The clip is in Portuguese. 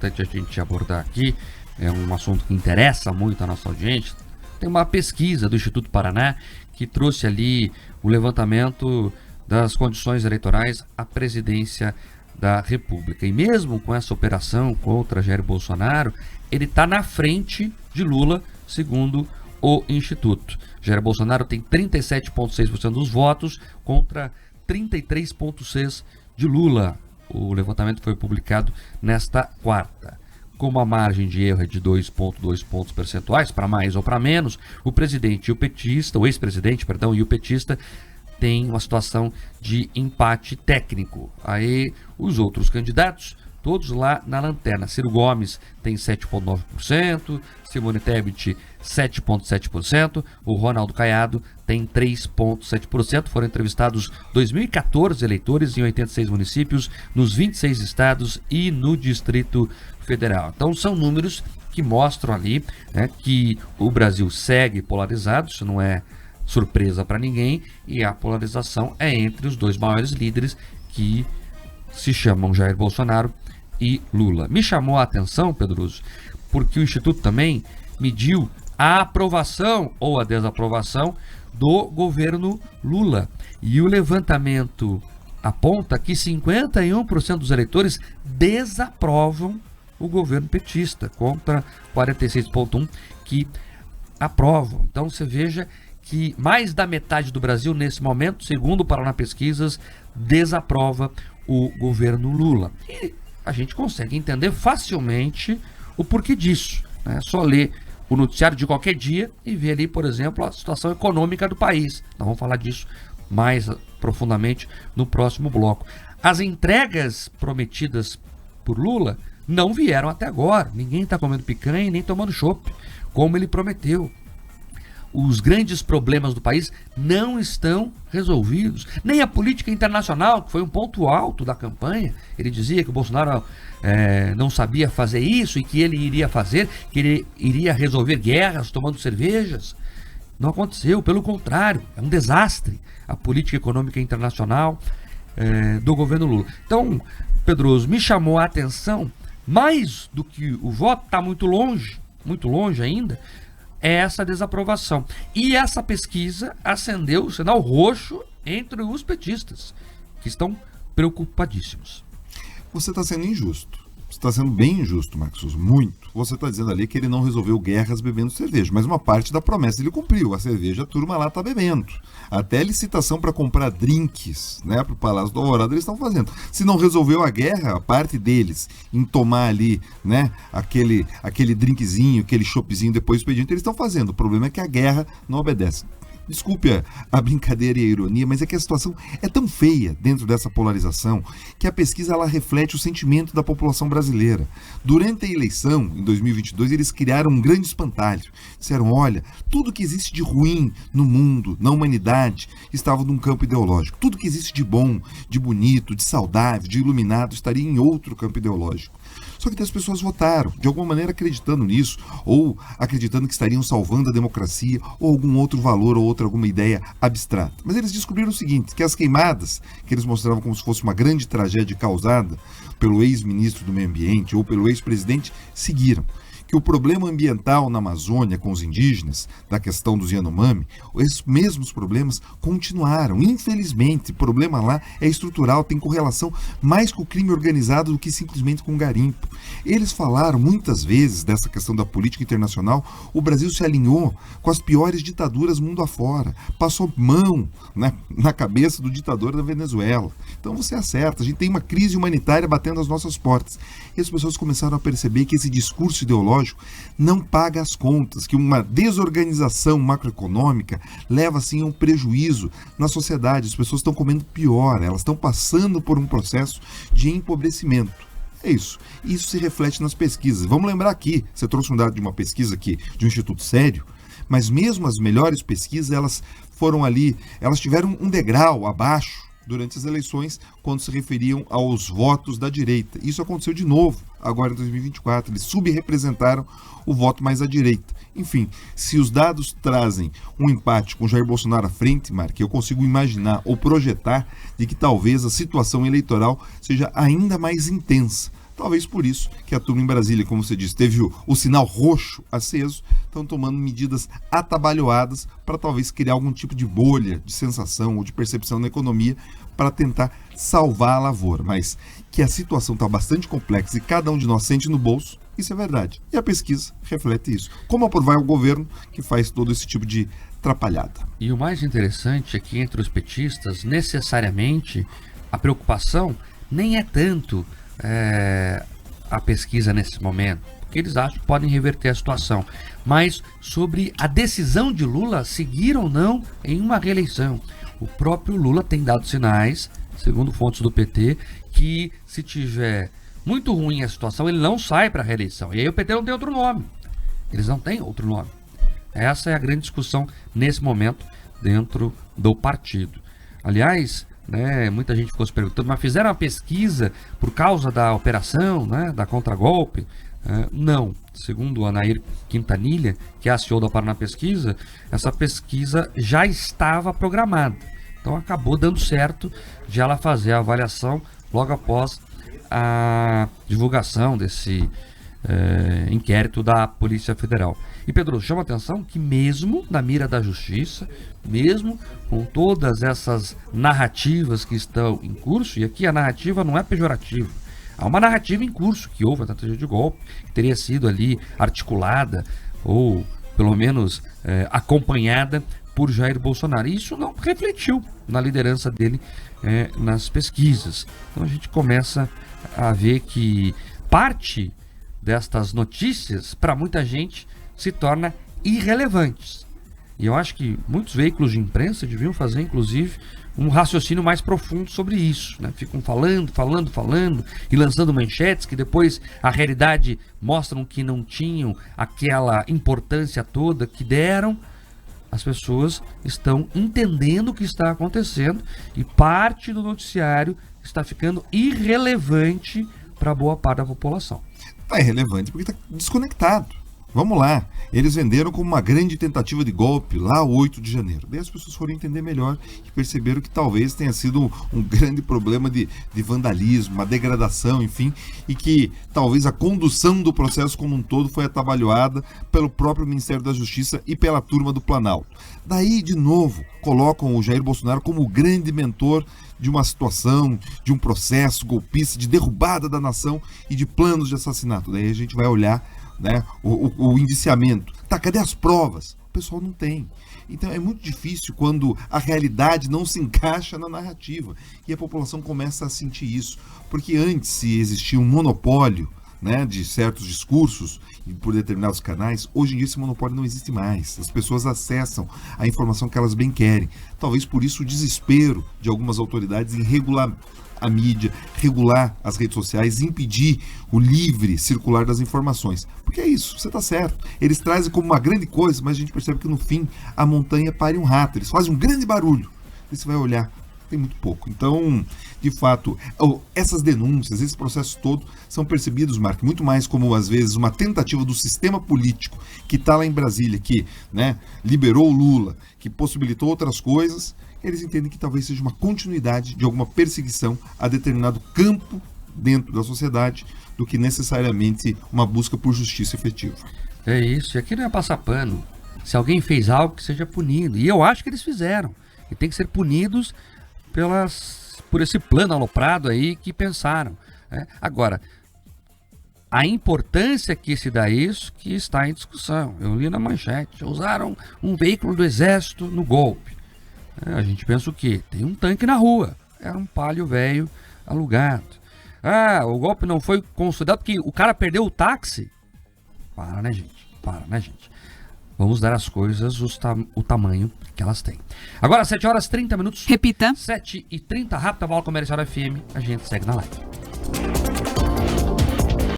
importante a gente abordar aqui, é um assunto que interessa muito a nossa audiência. Tem uma pesquisa do Instituto Paraná que trouxe ali o levantamento das condições eleitorais à presidência da República. E mesmo com essa operação contra Jair Bolsonaro, ele está na frente de Lula, segundo o Instituto. Jair Bolsonaro tem 37,6% dos votos contra 33,6% de Lula. O levantamento foi publicado nesta quarta. Como a margem de erro é de 2,2 pontos percentuais, para mais ou para menos, o presidente e o petista, o ex-presidente, perdão, e o petista tem uma situação de empate técnico. Aí os outros candidatos, todos lá na lanterna. Ciro Gomes tem 7,9%, Simone Tebet 7,7%, o Ronaldo Caiado tem 3,7%. Foram entrevistados 2.014 eleitores em 86 municípios, nos 26 estados e no Distrito Federal. Então são números que mostram ali, né, que o Brasil segue polarizado, isso não é surpresa para ninguém, e a polarização é entre os dois maiores líderes, que se chamam Jair Bolsonaro e Lula. Me chamou a atenção, Pedroso, porque o Instituto também mediu a aprovação ou a desaprovação do governo Lula. E o levantamento aponta que 51% dos eleitores desaprovam o governo petista, contra 46,1% que aprovam. Então você veja que mais da metade do Brasil, nesse momento, segundo o Paraná Pesquisas, desaprova o governo Lula. E a gente consegue entender facilmente o porquê disso, né? É só ler o noticiário de qualquer dia e ver ali, por exemplo, a situação econômica do país. Nós vamos falar disso mais profundamente no próximo bloco. As entregas prometidas por Lula não vieram até agora. Ninguém está comendo picanha e nem tomando chopp, como ele prometeu. Os grandes problemas do país não estão resolvidos. Nem a política internacional, que foi um ponto alto da campanha. Ele dizia que o Bolsonaro não sabia fazer isso e que ele iria fazer, que ele iria resolver guerras tomando cervejas. Não aconteceu, pelo contrário, é um desastre a política econômica internacional do governo Lula. Então, Pedroso, me chamou a atenção, mais do que o voto está muito longe ainda, é essa desaprovação. E essa pesquisa acendeu o sinal roxo entre os petistas, que estão preocupadíssimos. Você está sendo injusto. Você está sendo bem injusto, Marcos Souza, muito. Você está dizendo ali que ele não resolveu guerras bebendo cerveja, mas uma parte da promessa ele cumpriu. A cerveja a turma lá está bebendo. Até licitação para comprar drinks, né, para o Palácio do Alvorada eles estão fazendo. Se não resolveu a guerra, a parte deles em tomar ali, né, aquele drinkzinho, aquele choppzinho depois do expediente, eles estão fazendo. O problema é que a guerra não obedece. Desculpe a brincadeira e a ironia, mas é que a situação é tão feia dentro dessa polarização que a pesquisa ela reflete o sentimento da população brasileira. Durante a eleição, em 2022, eles criaram um grande espantalho. Disseram, olha, tudo que existe de ruim no mundo, na humanidade, estava num campo ideológico. Tudo que existe de bom, de bonito, de saudável, de iluminado, estaria em outro campo ideológico. Só que as pessoas votaram, de alguma maneira acreditando nisso, ou acreditando que estariam salvando a democracia, ou algum outro valor, ou alguma ideia abstrata. Mas eles descobriram o seguinte, que as queimadas, que eles mostravam como se fosse uma grande tragédia causada pelo ex-ministro do Meio Ambiente ou pelo ex-presidente, seguiram. Que o problema ambiental na Amazônia com os indígenas, da questão dos Yanomami, esses mesmos problemas continuaram. Infelizmente, o problema lá é estrutural, tem correlação mais com o crime organizado do que simplesmente com o garimpo. Eles falaram muitas vezes dessa questão da política internacional, o Brasil se alinhou com as piores ditaduras mundo afora, passou mão, né, na cabeça do ditador da Venezuela. Então você acerta, a gente tem uma crise humanitária batendo às nossas portas. E as pessoas começaram a perceber que esse discurso ideológico não paga as contas, que uma desorganização macroeconômica leva assim a um prejuízo na sociedade. As pessoas estão comendo pior, elas estão passando por um processo de empobrecimento. É isso. Isso se reflete nas pesquisas. Vamos lembrar aqui, você trouxe um dado de uma pesquisa aqui, de um instituto sério, mas mesmo as melhores pesquisas, elas foram ali, elas tiveram um degrau abaixo durante as eleições, quando se referiam aos votos da direita. Isso aconteceu de novo, agora em 2024. Eles subrepresentaram o voto mais à direita. Enfim, se os dados trazem um empate com Jair Bolsonaro à frente, Mark, eu consigo imaginar ou projetar de que talvez a situação eleitoral seja ainda mais intensa Talvez por isso que a turma em Brasília, como você disse, teve o sinal roxo aceso, estão tomando medidas atabalhoadas para talvez criar algum tipo de bolha de sensação ou de percepção na economia para tentar salvar a lavoura. Mas que a situação está bastante complexa e cada um de nós sente no bolso, isso é verdade. E a pesquisa reflete isso. Como aprovar o governo que faz todo esse tipo de atrapalhada? E o mais interessante é que entre os petistas, necessariamente, a preocupação nem é tanto a pesquisa nesse momento, porque eles acham que podem reverter a situação, mas sobre a decisão de Lula seguir ou não em uma reeleição. O próprio Lula tem dado sinais, segundo fontes do PT, que se tiver muito ruim a situação, ele não sai para a reeleição. E aí o PT não tem outro nome. Eles não têm outro nome. Essa é a grande discussão nesse momento dentro do partido. Aliás, muita gente ficou se perguntando, mas fizeram uma pesquisa por causa da operação, da contragolpe? Não. Segundo o Anair Quintanilha, que é a CEO da Paraná Pesquisa, essa pesquisa já estava programada. Então acabou dando certo de ela fazer a avaliação logo após a divulgação desse inquérito da Polícia Federal. E Pedro, chama a atenção que mesmo na mira da justiça, mesmo com todas essas narrativas que estão em curso, e aqui a narrativa não é pejorativa, há uma narrativa em curso que houve a tentativa de golpe, que teria sido ali articulada ou pelo menos acompanhada por Jair Bolsonaro. E isso não refletiu na liderança dele nas pesquisas. Então a gente começa a ver que parte destas notícias, para muita gente, se torna irrelevantes. E eu acho que muitos veículos de imprensa deviam fazer, inclusive, um raciocínio mais profundo sobre isso. Ficam falando e lançando manchetes que depois a realidade mostram que não tinham aquela importância toda que deram. As pessoas estão entendendo o que está acontecendo e parte do noticiário está ficando irrelevante para boa parte da população. Está irrelevante porque está desconectado. Vamos lá, eles venderam como uma grande tentativa de golpe lá o 8 de janeiro. Daí as pessoas foram entender melhor e perceberam que talvez tenha sido um grande problema de vandalismo, uma degradação, enfim, e que talvez a condução do processo como um todo foi atabalhoada pelo próprio Ministério da Justiça e pela turma do Planalto. Daí, de novo, colocam o Jair Bolsonaro como o grande mentor de uma situação, de um processo golpista, de derrubada da nação e de planos de assassinato. Daí a gente vai olhar o indiciamento. Cadê as provas? O pessoal não tem. Então é muito difícil quando a realidade não se encaixa na narrativa e a população começa a sentir isso, porque antes, se existia um monopólio de certos discursos por determinados canais, hoje em dia esse monopólio não existe mais. As pessoas acessam a informação que elas bem querem. Talvez por isso o desespero de algumas autoridades em regular a mídia, regular as redes sociais, impedir o livre circular das informações. Porque é isso, você está certo. Eles trazem como uma grande coisa, mas a gente percebe que no fim a montanha pare um rato. Eles fazem um grande barulho. E você vai olhar, tem muito pouco. Então, de fato, essas denúncias, esse processo todo são percebidos, Mark, muito mais como, às vezes, uma tentativa do sistema político que está lá em Brasília, que liberou o Lula, que possibilitou outras coisas. Eles entendem que talvez seja uma continuidade de alguma perseguição a determinado campo dentro da sociedade do que necessariamente uma busca por justiça efetiva. É isso, e aqui não é passar pano. Se alguém fez algo, que seja punido. E eu acho que eles fizeram. E tem que ser punidos por esse plano aloprado aí que pensaram. Agora, a importância que se dá isso que está em discussão. Eu li na manchete, usaram um veículo do Exército no golpe. A gente pensa o quê? Tem um tanque na rua. Era um Palio velho alugado. O golpe não foi consolidado porque o cara perdeu o táxi. Para, né, gente? Vamos dar às coisas o tamanho que elas têm. Agora, 7 horas 30 minutos. Repita. 7h30, rápida bola comercial FM. A gente segue na live.